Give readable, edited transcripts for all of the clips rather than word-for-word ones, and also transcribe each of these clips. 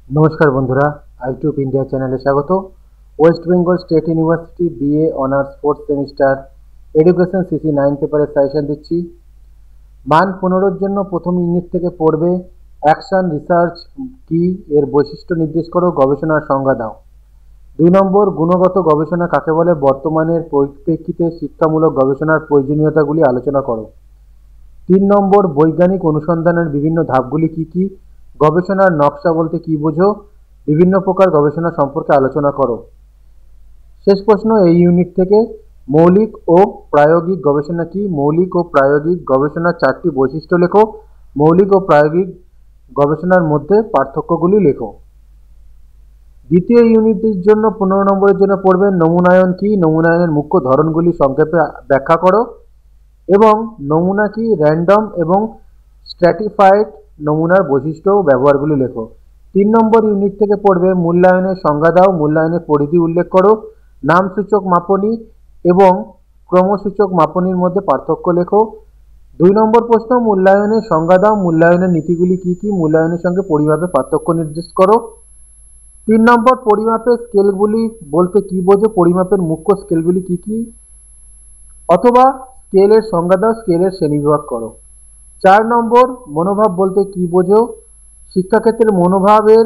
নমস্কার বন্ধুরা, আইটিউব ইন্ডিয়া চ্যানেলে স্বাগত। West Bengal state university BA honours fourth semester education CC 9 পেপারের সাজেশন দিচ্ছি। মান 15-র জন্য প্রথম ইউনিট থেকে পড়বে অ্যাকশন রিসার্চ কি, এর বৈশিষ্ট্য নির্দেশ করো, গবেষণার সংজ্ঞা দাও। 2 নম্বর, গুণগত গবেষণা কাকে বলে, বর্তমানের পরিপ্রেক্ষিতে শিক্ষামূলক গবেষণার প্রয়োজনীয়তাগুলি আলোচনা করো। 3 নম্বর, বৈজ্ঞানিক অনুসন্ধানের বিভিন্ন ধাপগুলি কি কি, গবেষণার নকশা বলতে কি বোঝো, বিভিন্ন প্রকার গবেষণা সম্পর্কে আলোচনা করো। শেষ প্রশ্ন এই ইউনিট থেকে, মৌলিক ও প্রায়োগিক গবেষণা কি, মৌলিক ও প্রায়োগিক গবেষণার 4টি বৈশিষ্ট্য লেখো, মৌলিক ও প্রায়োগিক গবেষণার মধ্যে পার্থক্যগুলি লেখো। দ্বিতীয় ইউনিটের জন্য 15 নম্বরের জন্য পড়বে নমুনায়ন কি, নমুনায়নের মুখ্য ধরনগুলি সংক্ষেপে ব্যাখ্যা করো এবং নমুনা কি, র্যান্ডম এবং স্ট্র্যাটিফাইড নমুনার বৈশিষ্ট্য ও ব্যবহারগুলি লেখো। 3 নম্বর ইউনিট থেকে পড়বে মূল্যায়নের সংজ্ঞা দাও, মূল্যায়নের পরিধি উল্লেখ করো, নামসূচক মাপনী এবং ক্রমসূচক মাপনীর মধ্যে পার্থক্য লেখো। 2 নম্বর প্রশ্ন, মূল্যায়নের সংজ্ঞা দাও, মূল্যায়নের নীতিগুলি কি কি, মূল্যায়নের সঙ্গে পরিমাপের পার্থক্য নির্দেশ করো। 3 নম্বর, পরিমাপের স্কেলগুলি বলতে কি বোঝো, পরিমাপের মুখ্য স্কেলগুলি কি কি, অথবা স্কেলের সংজ্ঞা দাও, স্কেলের শ্রেণীবিভাগ করো। 4 নম্বর, মনোভাব বলতে কি বোঝো, শিক্ষাক্ষেত্রের মনোভাবের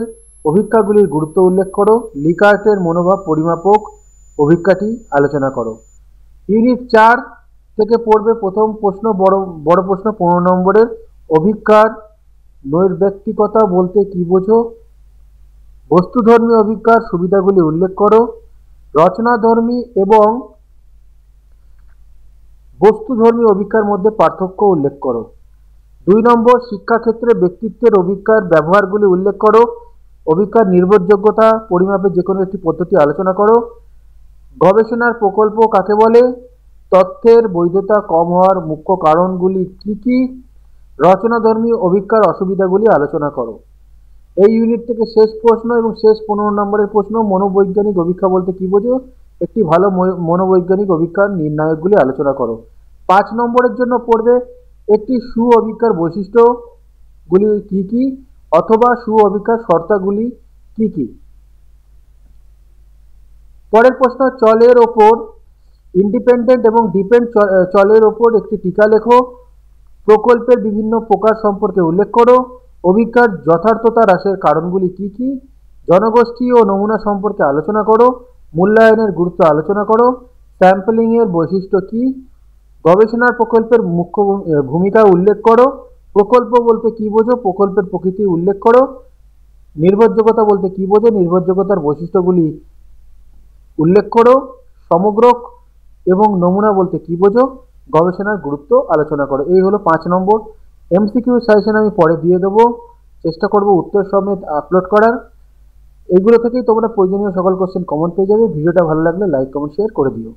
অভিজ্ঞাগুলির গুরুত্ব উল্লেখ করো, লিকার্টের মনোভাব পরিমাপক অভিজ্ঞাটি আলোচনা করো। ইউনিট 4 থেকে পড়বে প্রথম প্রশ্ন, বড় প্রশ্ন 15 নম্বরের, অভিজ্ঞার নৈর্ব্যক্তিকতা বলতে কি বোঝো, বস্তুধর্মী অভিজ্ঞার সুবিধাগুলি উল্লেখ করো, রচনাধর্মী এবং বস্তুধর্মী অভিজ্ঞার মধ্যে পার্থক্য উল্লেখ করো। 2 নম্বর, শিক্ষাক্ষেত্রে ব্যক্তিত্বের অভিজ্ঞার ব্যবহারগুলি উল্লেখ করো, অভিজ্ঞার নির্ভরযোগ্যতা পরিমাপের যে কোনো একটি পদ্ধতি আলোচনা করো, গবেষণার প্রকল্প কাকে বলে, তথ্যের বৈধতা কম হওয়ার মুখ্য কারণগুলি কি কি, রচনাধর্মী অভিজ্ঞার অসুবিধাগুলি আলোচনা করো। এই ইউনিট থেকে শেষ প্রশ্ন এবং শেষ 15 নম্বরের প্রশ্ন, মনোবৈজ্ঞানিক অভিজ্ঞা বলতে কি বোঝো, একটি ভালো মনোবৈজ্ঞানিক অভিজ্ঞার নির্ণায়কগুলি আলোচনা করো। 5 নম্বরের জন্য পড়বে একটি সু অভিজ্ঞার বৈশিষ্ট্যগুলি কি কি, অথবা সু অভিজ্ঞার শর্তাগুলি কি কি। পরের প্রশ্ন, চলের ওপর ইন্ডিপেন্ডেন্ট এবং ডিপেন্ড চলের ওপর একটি টিকা লেখো, প্রকল্পের বিভিন্ন প্রকার সম্পর্কে উল্লেখ করো, অভিজ্ঞার যথার্থতা হ্রাসের কারণগুলি কি কি, জনগোষ্ঠী ও নমুনা সম্পর্কে আলোচনা করো, মূল্যায়নের গুরুত্ব আলোচনা করো, স্যাম্পলিংয়ের বৈশিষ্ট্য কি, গবেষণার প্রকল্পের মুখ্য ভূমিকা উল্লেখ করো, প্রকল্প বলতে কি বোঝো, প্রকল্পের প্রকৃতি উল্লেখ করো, নির্ভরযোগ্যতা বলতে কি বোঝো, নির্ভরযোগ্যতার বৈশিষ্ট্যগুলি উল্লেখ করো, সমগ্র এবং নমুনা বলতে কি বোঝো, গবেষণার গুরুত্ব আলোচনা করো। এই হলো 5 নম্বর। এমসিকিউ সাজেশন আমি পরে দিয়ে দেবো, চেষ্টা করব উত্তর সমেত আপলোড করার। এইগুলো থেকেই তোমরা প্রয়োজনীয় সকল কোশ্চেন কমন পেয়ে যাবে। ভিডিওটা ভালো লাগলে লাইক কমেন্ট শেয়ার করে দিও।